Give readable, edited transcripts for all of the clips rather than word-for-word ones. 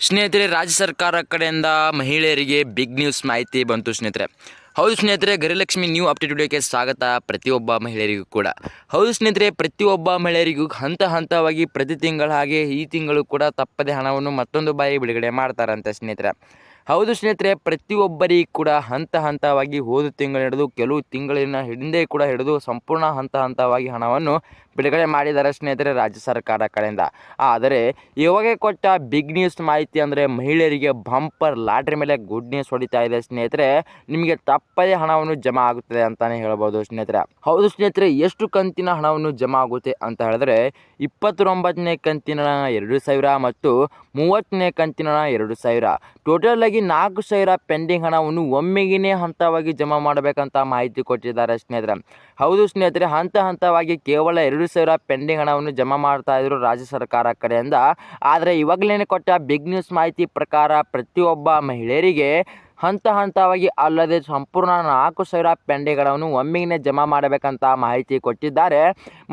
ಸ್ನೇಹಿತರೆ, ರಾಜ್ಯ ಸರ್ಕಾರ ಕಡೆಯಿಂದ ಮಹಿಳೆಯರಿಗೆ ಬಿಗ್ ನ್ಯೂಸ್ ಮಾಹಿತಿ ಬಂತು ಸ್ನೇಹಿತರೆ. ಹೌದು ಸ್ನೇಹಿತರೆ, ಗೃಹಲಕ್ಷ್ಮಿ ನ್ಯೂ ಅಪ್ಡೇಟ್ ವಿಡಿಯೋಕ್ಕೆ ಸ್ವಾಗತ. ಪ್ರತಿಯೊಬ್ಬ ಮಹಿಳೆಯರಿಗೂ ಕೂಡ ಹೌದು ಸ್ನೇಹಿತರೆ, ಪ್ರತಿಯೊಬ್ಬ ಮಹಿಳೆಯರಿಗೂ ಹಂತ ಹಂತವಾಗಿ ಪ್ರತಿ ತಿಂಗಳು ಹಾಗೆ ಈ ತಿಂಗಳು ಕೂಡ ತಪ್ಪದೆ ಹಣವನ್ನು ಮತ್ತೊಂದು ಬಾರಿ ಬಿಡುಗಡೆ ಮಾಡ್ತಾರಂತೆ ಸ್ನೇಹಿತರೆ. ಹೌದು ಸ್ನೇಹಿತರೆ, ಪ್ರತಿಯೊಬ್ಬರಿಗೂ ಕೂಡ ಹಂತ ಹಂತವಾಗಿ ಹೋದ ತಿಂಗಳು ಹಿಡಿದು ಕೆಲವು ತಿಂಗಳಿನ ಹಿಂದೆ ಕೂಡ ಹಿಡಿದು ಸಂಪೂರ್ಣ ಹಂತ ಹಂತವಾಗಿ ಹಣವನ್ನು ಬಿಡುಗಡೆ ಮಾಡಿದ್ದಾರೆ ಸ್ನೇಹಿತರೆ ರಾಜ್ಯ ಸರ್ಕಾರ ಕಡೆಯಿಂದ. ಆದರೆ ಇವಾಗ ಕೊಟ್ಟ ಬಿಗ್ ನ್ಯೂಸ್ ಮಾಹಿತಿ ಅಂದರೆ ಮಹಿಳೆಯರಿಗೆ ಬಂಪರ್ ಲಾಟ್ರಿ ಮೇಲೆ ಗುಡ್ ನ್ಯೂಸ್ ಹೊಡಿತಾ ಇದೆ ಸ್ನೇಹಿತರೆ. ನಿಮಗೆ ತಪ್ಪದೇ ಹಣವನ್ನು ಜಮಾ ಆಗುತ್ತದೆ ಅಂತಾನೆ ಹೇಳ್ಬೋದು ಸ್ನೇಹಿತರೆ. ಹೌದು ಸ್ನೇಹಿತರೆ, ಎಷ್ಟು ಕಂತಿನ ಹಣವನ್ನು ಜಮಾ ಆಗುತ್ತೆ ಅಂತ ಹೇಳಿದ್ರೆ 29ನೇ ಕಂತಿನ 2,000 ಮತ್ತು 30ನೇ ಕಂತಿನ 2,000, ಟೋಟಲ್ ಆಗಿ 4,000 ಪೆಂಡಿಂಗ್ ಹಣವನ್ನು ಒಮ್ಮೆಗೇ ಹಂತವಾಗಿ ಜಮಾ ಮಾಡಬೇಕಂತ ಮಾಹಿತಿ ಕೊಟ್ಟಿದ್ದಾರೆ ಸ್ನೇಹಿತರೆ. ಹೌದು ಸ್ನೇಹಿತರೆ, ಹಂತ ಹಂತವಾಗಿ ಕೇವಲ 2,000 ಪೆಂಡಿಂಗ್ ಹಣವನ್ನು ಜಮಾ ಮಾಡ್ತಾ ಇದ್ರು ರಾಜ್ಯ ಸರ್ಕಾರ ಕಡೆಯಿಂದ. ಆದರೆ ಇವಾಗಲೇ ಕೊಟ್ಟ ಬಿಗ್ ನ್ಯೂಸ್ ಮಾಹಿತಿ ಪ್ರಕಾರ ಪ್ರತಿಯೊಬ್ಬ ಮಹಿಳೆಯರಿಗೆ ಹಂತ ಹಂತವಾಗಿ ಅಲ್ಲದೆ ಸಂಪೂರ್ಣ 4,000 ಪೆಂಡಿಂಗ್ ಹಣವನ್ನು ಒಮ್ಮೆಗೇ ಜಮಾ ಮಾಡಬೇಕಂತ ಮಾಹಿತಿ ಕೊಟ್ಟಿದ್ದಾರೆ.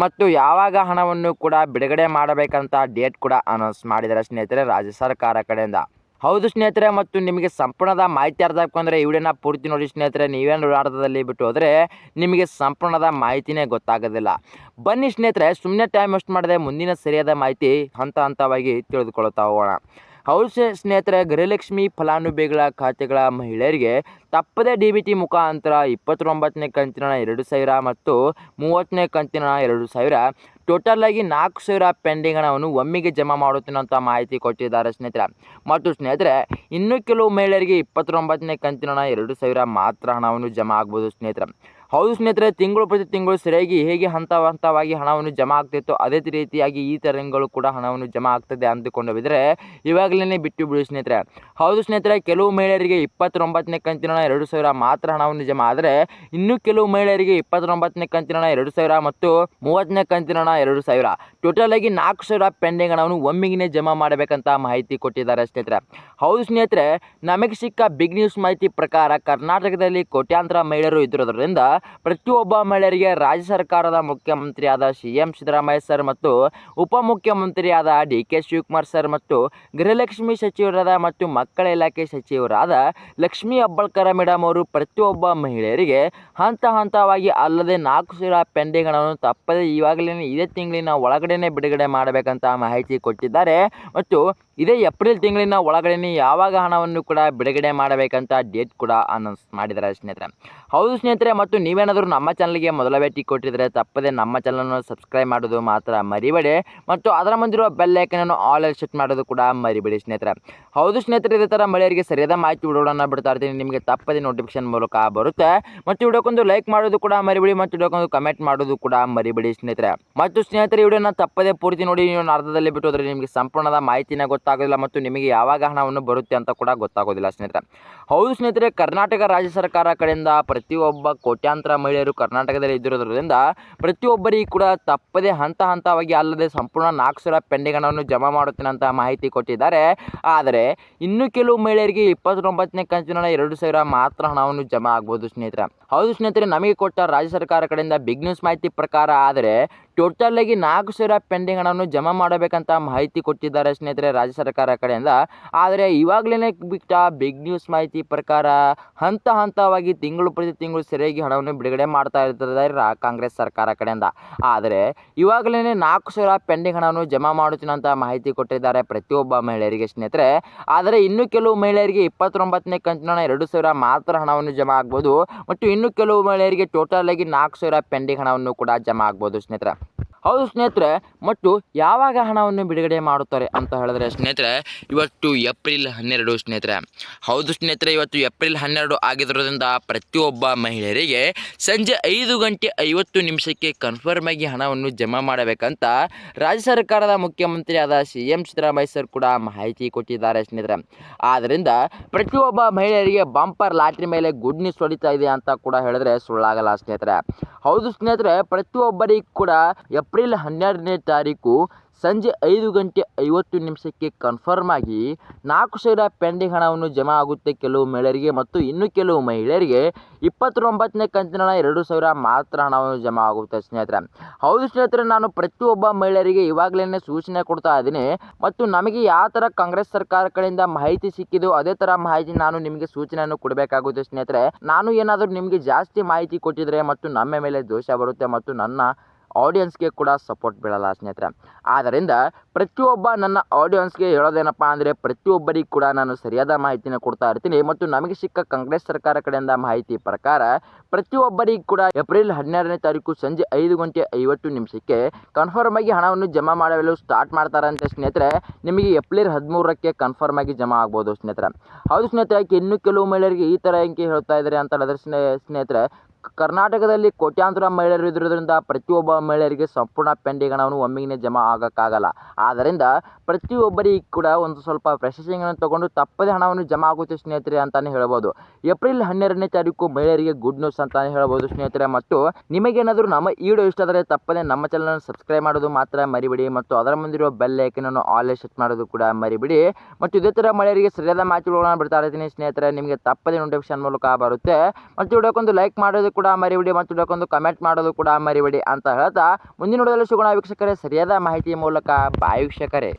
ಮತ್ತು ಯಾವಾಗ ಹಣವನ್ನು ಕೂಡ ಬಿಡುಗಡೆ ಮಾಡಬೇಕಂತ ಡೇಟ್ ಕೂಡ ಅನೌನ್ಸ್ ಮಾಡಿದ್ದಾರೆ ಸ್ನೇಹಿತರೆ ರಾಜ್ಯ ಸರ್ಕಾರ ಕಡೆಯಿಂದ. ಹೌದು ಸ್ನೇಹಿತರೆ, ಮತ್ತು ನಿಮಗೆ ಸಂಪೂರ್ಣದ ಮಾಹಿತಿ ಅರ್ಥ ಆಗ್ಕೊಂಡ್ರೆ ಈ ವಿಡಿಯೋನ ಪೂರ್ತಿ ನೋಡಿ ಸ್ನೇಹಿತರೆ. ನೀವೇನು ಅರ್ಧದಲ್ಲಿ ಬಿಟ್ಟು ಹೋದರೆ ನಿಮಗೆ ಸಂಪೂರ್ಣದ ಮಾಹಿತಿನೇ ಗೊತ್ತಾಗೋದಿಲ್ಲ. ಬನ್ನಿ ಸ್ನೇಹಿತರೆ, ಸುಮ್ಮನೆ ಟೈಮ್ ವೇಸ್ಟ್ ಮಾಡದೆ ಮುಂದಿನ ಸರಿಯಾದ ಮಾಹಿತಿ ಹಂತ ಹಂತವಾಗಿ ತಿಳಿದುಕೊಳ್ತಾ ಹೋಗೋಣ. ಹೌದು ಸ್ನೇಹಿತರೆ, ಗೃಹಲಕ್ಷ್ಮಿ ಫಲಾನುಭವಿಗಳ ಖಾತೆಗಳ ಮಹಿಳೆಯರಿಗೆ ತಪ್ಪದೇ DBT ಮುಖಾಂತರ 29ನೇ ಕಂತಿನ 2,000 ಮತ್ತು 30ನೇ ಕಂತಿನ 2,000, ಟೋಟಲ್ ಆಗಿ 4,000 ಪೆಂಡಿಂಗ್ ಹಣವನ್ನು ಒಮ್ಮೆಗೆ ಜಮಾ ಮಾಡುತ್ತೇನೆ ಅಂತ ಮಾಹಿತಿ ಕೊಟ್ಟಿದ್ದಾರೆ ಸ್ನೇಹಿತರೆ. ಮತ್ತು ಸ್ನೇಹಿತರೆ, ಇನ್ನೂ ಕೆಲವು ಮಹಿಳೆಯರಿಗೆ 29ನೇ ಕಂತಿನ 2,000 ಮಾತ್ರ ಹಣವನ್ನು ಜಮಾ ಆಗ್ಬೋದು ಸ್ನೇಹಿತರೆ. ಹೌದು ಸ್ನೇಹಿತರೆ, ತಿಂಗಳು ಪ್ರತಿ ತಿಂಗಳು ಸರಿಯಾಗಿ ಹೇಗೆ ಹಂತ ಹಂತವಾಗಿ ಹಣವನ್ನು ಜಮಾ ಆಗ್ತಿತ್ತು ಅದೇ ರೀತಿಯಾಗಿ ಈ ತಿಂಗಳು ಕೂಡ ಹಣವನ್ನು ಜಮಾ ಆಗ್ತದೆ ಅಂದುಕೊಂಡು ಬಿದ್ದರೆ ಇವಾಗಲೇ ಬಿಟ್ಟು ಬಿಡಿ ಸ್ನೇಹಿತರೆ. ಹೌದು ಸ್ನೇಹಿತರೆ, ಕೆಲವು ಮಹಿಳೆಯರಿಗೆ 29ನೇ ಕಂತಿನ 2,000 ಮಾತ್ರ ಹಣವನ್ನು ಜಮಾ ಆದರೆ ಇನ್ನೂ ಕೆಲವು ಮಹಿಳೆಯರಿಗೆ 29ನೇ ಕಂತಿನ 2,000 ಮತ್ತು 30ನೇ ಕಂತಿನ 2,000, ಟೋಟಲ್ ಆಗಿ 4,000 ಪೆಂಡಿಂಗ್ ಹಣವನ್ನು ಒಮ್ಮೆಗೇ ಜಮಾ ಮಾಡಬೇಕಂತ ಮಾಹಿತಿ ಕೊಟ್ಟಿದ್ದಾರೆ ಸ್ನೇಹಿತರೆ. ಹೌದು ಸ್ನೇಹಿತರೆ, ನಮಗೆ ಸಿಕ್ಕ ಬಿಗ್ ನ್ಯೂಸ್ ಮಾಹಿತಿ ಪ್ರಕಾರ ಕರ್ನಾಟಕದಲ್ಲಿ ಕೋಟ್ಯಾಂತರ ಮಹಿಳೆಯರು ಇದ್ದಿರೋದ್ರಿಂದ ಪ್ರತಿಯೊಬ್ಬ ಮಹಿಳೆಯರಿಗೆ ರಾಜ್ಯ ಸರ್ಕಾರದ ಮುಖ್ಯಮಂತ್ರಿಯಾದ CM ಸಿದ್ದರಾಮಯ್ಯ ಸರ್ ಮತ್ತು ಉಪಮುಖ್ಯಮಂತ್ರಿಯಾದ DK ಶಿವಕುಮಾರ್ ಸರ್ ಮತ್ತು ಗೃಹಲಕ್ಷ್ಮಿ ಸಚಿವರಾದ ಮತ್ತು ಮಕ್ಕಳ ಇಲಾಖೆ ಸಚಿವರಾದ ಲಕ್ಷ್ಮೀ ಹೆಬ್ಬಾಳ್ಕರ್ ಮೇಡಮ್ ಅವರು ಪ್ರತಿಯೊಬ್ಬ ಮಹಿಳೆಯರಿಗೆ ಹಂತ ಹಂತವಾಗಿ ಅಲ್ಲದೆ 4,000 ಪೆಂಡಿಂಗ್ ಹಣವನ್ನು ತಪ್ಪದೆ ಇವಾಗಲೇ ಇದೇ ತಿಂಗಳಿನ ಒಳಗಡೆನೆ ಬಿಡುಗಡೆ ಮಾಡಬೇಕಂತ ಮಾಹಿತಿ ಕೊಟ್ಟಿದ್ದಾರೆ. ಮತ್ತು ಇದೇ ಏಪ್ರಿಲ್ ತಿಂಗಳಿನ ಒಳಗಡೆ ಯಾವಾಗ ಹಣವನ್ನು ಕೂಡ ಬಿಡುಗಡೆ ಮಾಡಬೇಕಂತ ಡೇಟ್ ಕೂಡ ಅನೌನ್ಸ್ ಮಾಡಿದ್ದಾರೆ ಸ್ನೇಹಿತರೆ. ಹೌದು ಸ್ನೇಹಿತರೆ, ಮತ್ತು ನೀವೇನಾದರೂ ನಮ್ಮ ಚಾನಲ್ಗೆ ಮೊದಲ ಭೇಟಿ ಕೊಟ್ಟಿದ್ರೆ ತಪ್ಪದೆ ನಮ್ಮ ಚಾನಲನ್ನು ಸಬ್ಸ್ಕ್ರೈಬ್ ಮಾಡೋದು ಮಾತ್ರ ಮರಿಬೇಡಿ. ಮತ್ತು ಅದರ ಮುಂದಿರುವ ಬೆಲ್ ಐಕನನ್ನು ಆಲ್ ಸೆಟ್ ಮಾಡೋದು ಕೂಡ ಮರಿಬೇಡಿ ಸ್ನೇಹಿತರೆ. ಹೌದು ಸ್ನೇಹಿತರೆ, ಇದೇ ಥರ ಮಹಿಳೆಯರಿಗೆ ಸರಿಯಾದ ಮಾಹಿತಿ ವಿಡಿಯೋಗಳನ್ನು ಬಿಡ್ತಾ ಇರ್ತೀನಿ, ನಿಮಗೆ ತಪ್ಪದೆ ನೋಟಿಫಿಕೇಶನ್ ಮೂಲಕ ಬರುತ್ತೆ. ಮತ್ತು ವಿಡಿಯೋಕ್ಕೊಂದು ಲೈಕ್ ಮಾಡೋದು ಕೂಡ ಮರಿಬೇಡಿ ಮತ್ತು ವಿಡಿಯೋಕ್ಕೊಂದು ಕಮೆಂಟ್ ಮಾಡೋದು ಕೂಡ ಮರಿಬೇಡಿ ಸ್ನೇಹಿತರೆ. ಮತ್ತು ಸ್ನೇಹಿತರೆ, ವಿಡಿಯೋನ ತಪ್ಪದೆ ಪೂರ್ತಿ ನೋಡಿ. ನೀವು ಅರ್ಧದಲ್ಲಿ ಬಿಟ್ಟು ಹೋದರೆ ನಿಮಗೆ ಸಂಪೂರ್ಣದ ಮಾಹಿತಿನೇ ಗೊತ್ತಾಗೋದಿಲ್ಲ ಮತ್ತು ನಿಮಗೆ ಯಾವಾಗ ಹಣವನ್ನು ಬರುತ್ತೆ ಅಂತ ಕೂಡ ಗೊತ್ತಾಗೋದಿಲ್ಲ ಸ್ನೇಹಿತರೆ. ಹೌದು ಸ್ನೇಹಿತರೆ, ಕರ್ನಾಟಕ ರಾಜ್ಯ ಸರ್ಕಾರ ಕಡೆಯಿಂದ ಪ್ರತಿಯೊಬ್ಬ ಕೋಟ್ಯಾಂತರ ಮಹಿಳೆಯರು ಕರ್ನಾಟಕದಲ್ಲಿ ಇದ್ದಿರೋದ್ರಿಂದ ಪ್ರತಿಯೊಬ್ಬರಿಗೂ ಕೂಡ ತಪ್ಪದೆ ಹಂತ ಹಂತವಾಗಿ ಅಲ್ಲದೆ ಸಂಪೂರ್ಣ 4,000 ಪೆಂಡಿಂಗ್ ಹಣವನ್ನು ಜಮಾ ಮಾಡುತ್ತೇನೆ ಅಂತ ಮಾಹಿತಿ ಕೊಟ್ಟಿದ್ದಾರೆ. ಆದರೆ ಇನ್ನು ಕೆಲವು ಮಹಿಳೆಯರಿಗೆ 29ನೇ ಕಂತಿನ 2,000 ಮಾತ್ರ ಹಣವನ್ನು ಜಮಾ ಆಗ್ಬೋದು ಸ್ನೇಹಿತರೆ. ಹೌದು ಸ್ನೇಹಿತರೆ, ನಮಗೆ ಕೊಟ್ಟ ರಾಜ್ಯ ಸರ್ಕಾರ ಕಡೆಯಿಂದ ಬಿಗ್ ನ್ಯೂಸ್ ಮಾಹಿತಿ ಪ್ರಕಾರ ಆದರೆ ಟೋಟಲ್ ಆಗಿ 4,000 ಪೆಂಡಿಂಗ್ ಹಣವನ್ನು ಜಮಾ ಮಾಡಬೇಕಂತ ಮಾಹಿತಿ ಕೊಟ್ಟಿದ್ದಾರೆ ಸ್ನೇಹಿತರೆ ರಾಜ್ಯ ಸರ್ಕಾರ ಕಡೆಯಿಂದ. ಆದರೆ ಇವಾಗಲೇ ಬಿಟ್ಟ ಬಿಗ್ ನ್ಯೂಸ್ ಮಾಹಿತಿ ಪ್ರಕಾರ ಹಂತ ಹಂತವಾಗಿ ತಿಂಗಳು ಪ್ರತಿ ತಿಂಗಳು ಸರಿಯಾಗಿ ಹಣವನ್ನು ಬಿಡುಗಡೆ ಮಾಡ್ತಾ ಇರ್ತದೆ ಕಾಂಗ್ರೆಸ್ ಸರ್ಕಾರ ಕಡೆಯಿಂದ. ಆದರೆ ಇವಾಗಲೇ 4,000 ಪೆಂಡಿಂಗ್ ಹಣವನ್ನು ಜಮಾ ಮಾಡುತ್ತೀನಿ ಅಂತ ಮಾಹಿತಿ ಕೊಟ್ಟಿದ್ದಾರೆ ಪ್ರತಿಯೊಬ್ಬ ಮಹಿಳೆಯರಿಗೆ ಸ್ನೇಹಿತರೆ. ಆದರೆ ಇನ್ನು ಕೆಲವು ಮಹಿಳೆಯರಿಗೆ 29ನೇ ಕಂತಿನ 2,000 ಮಾತ್ರ ಹಣವನ್ನು ಜಮಾ ಆಗ್ಬೋದು ಮತ್ತು ಇನ್ನು ಕೆಲವು ಮಹಿಳೆಯರಿಗೆ ಟೋಟಲ್ ಆಗಿ 4,000 ಪೆಂಡಿಂಗ್ ಹಣವನ್ನು ಕೂಡ ಜಮಾ ಆಗ್ಬೋದು ಸ್ನೇಹಿತರೆ. ಹೌದು ಸ್ನೇಹಿತರೆ, ಮತ್ತು ಯಾವಾಗ ಹಣವನ್ನು ಬಿಡುಗಡೆ ಮಾಡುತ್ತಾರೆ ಅಂತ ಹೇಳಿದ್ರೆ ಸ್ನೇಹಿತರೆ ಇವತ್ತು ಏಪ್ರಿಲ್ 12 ಸ್ನೇಹಿತರೆ. ಹೌದು ಸ್ನೇಹಿತರೆ, ಇವತ್ತು ಏಪ್ರಿಲ್ 12 ಆಗಿರೋದ್ರಿಂದ ಪ್ರತಿಯೊಬ್ಬ ಮಹಿಳೆಯರಿಗೆ ಸಂಜೆ 5:50 ಕನ್ಫರ್ಮ್ ಆಗಿ ಹಣವನ್ನು ಜಮಾ ಮಾಡಬೇಕಂತ ರಾಜ್ಯ ಸರ್ಕಾರದ ಮುಖ್ಯಮಂತ್ರಿಯಾದ CM ಸಿದ್ದರಾಮಯ್ಯ ಸರ್ ಕೂಡ ಮಾಹಿತಿ ಕೊಟ್ಟಿದ್ದಾರೆ ಸ್ನೇಹಿತರೆ. ಆದ್ದರಿಂದ ಪ್ರತಿಯೊಬ್ಬ ಮಹಿಳೆಯರಿಗೆ ಬಂಪರ್ ಲಾಟ್ರಿ ಮೇಲೆ ಗುಡ್ ನ್ಯೂಸ್ ಹೊಡಿತಾ ಇದೆ ಅಂತ ಕೂಡ ಹೇಳಿದ್ರೆ ಸುಳ್ಳಾಗಲ್ಲ ಸ್ನೇಹಿತರೆ. ಹೌದು ಸ್ನೇಹಿತರೆ, ಪ್ರತಿಯೊಬ್ಬರಿಗೂ ಕೂಡ ಏಪ್ರಿಲ್ 12ನೇ ತಾರೀಕು ಸಂಜೆ 5:50 ಕನ್ಫರ್ಮ್ ಆಗಿ 4,000 ಪೆಂಡಿಂಗ್ ಹಣವನ್ನು ಜಮಾ ಆಗುತ್ತೆ ಕೆಲವು ಮಹಿಳೆಯರಿಗೆ ಮತ್ತು ಇನ್ನು ಕೆಲವು ಮಹಿಳೆಯರಿಗೆ 29ನೇ ಕಂತಿನ ಹಣ 2,000 ಮಾತ್ರ ಹಣವನ್ನು ಜಮಾ ಆಗುತ್ತೆ ಸ್ನೇಹಿತರೆ. ಹೌದು ಸ್ನೇಹಿತರೆ, ನಾನು ಪ್ರತಿಯೊಬ್ಬ ಮಹಿಳೆಯರಿಗೆ ಇವಾಗಲೇ ಸೂಚನೆ ಕೊಡ್ತಾ ಇದ್ದೀನಿ ಮತ್ತು ನಮಗೆ ಯಾವ ಥರ ಕಾಂಗ್ರೆಸ್ ಸರ್ಕಾರ ಕಡೆಯಿಂದ ಮಾಹಿತಿ ಸಿಕ್ಕಿದೆಯೋ ಅದೇ ಥರ ಮಾಹಿತಿ ನಾನು ನಿಮಗೆ ಸೂಚನೆಯನ್ನು ಕೊಡಬೇಕಾಗುತ್ತೆ ಸ್ನೇಹಿತರೆ. ನಾನು ಏನಾದರೂ ನಿಮಗೆ ಜಾಸ್ತಿ ಮಾಹಿತಿ ಕೊಟ್ಟಿದ್ರೆ ಮತ್ತು ನಮ್ಮ ಮೇಲೆ ದೋಷ ಬರುತ್ತೆ ಮತ್ತು ನನ್ನ ಆಡಿಯನ್ಸ್ಗೆ ಕೂಡ ಸಪೋರ್ಟ್ ಬೀಳಲ್ಲ ಸ್ನೇಹಿತರೆ. ಆದ್ದರಿಂದ ಪ್ರತಿಯೊಬ್ಬ ನನ್ನ ಆಡಿಯನ್ಸ್ಗೆ ಹೇಳೋದೇನಪ್ಪ ಅಂದರೆ ಪ್ರತಿಯೊಬ್ಬರಿಗೆ ಕೂಡ ನಾನು ಸರಿಯಾದ ಮಾಹಿತಿನ ಕೊಡ್ತಾ ಇರ್ತೀನಿ ಮತ್ತು ನಮಗೆ ಸಿಕ್ಕ ಕಾಂಗ್ರೆಸ್ ಸರ್ಕಾರ ಕಡೆಯಿಂದ ಮಾಹಿತಿ ಪ್ರಕಾರ ಪ್ರತಿಯೊಬ್ಬರಿಗೆ ಕೂಡ ಏಪ್ರಿಲ್ 12ನೇ ತಾರೀಕು ಸಂಜೆ 5:50 ಕನ್ಫರ್ಮ್ ಆಗಿ ಹಣವನ್ನು ಜಮಾ ಮಾಡಲು ಸ್ಟಾರ್ಟ್ ಮಾಡ್ತಾರಂತೆ ಸ್ನೇಹಿತರೆ. ನಿಮಗೆ ಏಪ್ರಿಲ್ 13ಕ್ಕೆ ಕನ್ಫರ್ಮ್ ಆಗಿ ಜಮಾ ಆಗ್ಬೋದು ಸ್ನೇಹಿತರೆ. ಹೌದು ಸ್ನೇಹಿತರೆ, ಇನ್ನು ಕೆಲವು ಮಹಿಳೆಯರಿಗೆ ಈ ಥರ ಹೆಂಗೆ ಹೇಳ್ತಾ ಇದ್ದಾರೆ ಅಂತ ಹೇಳಿದ್ರೆ ಸ್ನೇಹಿತರೆ, ಕರ್ನಾಟಕದಲ್ಲಿ ಕೋಟ್ಯಾಂತರ ಮಹಿಳೆಯರು ಇರೋದ್ರಿಂದ ಪ್ರತಿಯೊಬ್ಬ ಮಹಿಳೆಯರಿಗೆ ಸಂಪೂರ್ಣ ಪೆಂಡಿಂಗ್ ಹಣವನ್ನು ಒಮ್ಮೆಗೆ ಜಮಾ ಆಗೋಕ್ಕಾಗಲ್ಲ. ಆದ್ದರಿಂದ ಪ್ರತಿಯೊಬ್ಬರಿಗೆ ಕೂಡ ಒಂದು ಸ್ವಲ್ಪ ಪ್ರೊಸೆಸಿಂಗನ್ನು ತಗೊಂಡು ತಪ್ಪದೇ ಹಣವನ್ನು ಜಮಾ ಆಗುತ್ತೆ ಸ್ನೇಹಿತರೆ ಅಂತಲೇ ಹೇಳ್ಬೋದು. ಏಪ್ರಿಲ್ 12ನೇ ತಾರೀಕು ಮಹಿಳೆಯರಿಗೆ ಗುಡ್ ನ್ಯೂಸ್ ಅಂತಲೇ ಹೇಳ್ಬೋದು ಸ್ನೇಹಿತರೆ. ಮತ್ತು ನಿಮಗೇನಾದರೂ ನಮ್ಮ ಈ ವಿಡಿಯೋ ಇಷ್ಟ ಆದರೆ ತಪ್ಪದೇ ನಮ್ಮ ಚಾನಲನ್ನು ಸಬ್ಸ್ಕ್ರೈಬ್ ಮಾಡೋದು ಮಾತ್ರ ಮರಿಬೇಡಿ ಮತ್ತು ಅದರ ಮುಂದಿರುವ ಬೆಲ್ ಐಕನನ್ನು ಆಲ್ ಸೆಟ್ ಮಾಡೋದು ಕೂಡ ಮರಿಬೇಡಿ. ಮತ್ತು ಇದೇ ಥರ ಮಹಿಳೆಯರಿಗೆ ಸರಿಯಾದ ಮಾಹಿತಿಗಳನ್ನು ಬಿಡ್ತಾ ಇರ್ತೀನಿ ಸ್ನೇಹಿತರೆ. ನಿಮಗೆ ತಪ್ಪದೇ ನೋಟಿಫಿಕೇಶನ್ ಮೂಲಕ ಬರುತ್ತೆ. ಮತ್ತು ವಿಡಿಯೋಕ್ಕೊಂದು ಲೈಕ್ ಮಾಡೋದು ಕೂಡ ಮರಿಬೇಡಿ ಮತ್ತು ವಿಡಿಯೋಕ್ಕೊಂದು ಕಮೆಂಟ್ ಮಾಡೋದು ಕೂಡ ಮರಿಬೇಡಿ ಅಂತ ಹೇಳ್ತಾ ಮುಂದಿನ ವಿಡಿಯೋದಲ್ಲಿ ಸಿಗೋಣ ವೀಕ್ಷಕರೇ ಸರಿಯಾದ ಮಾಹಿತಿಯ ಮೂಲಕ. ಬಾಯ್ ವೀಕ್ಷಕರೇ.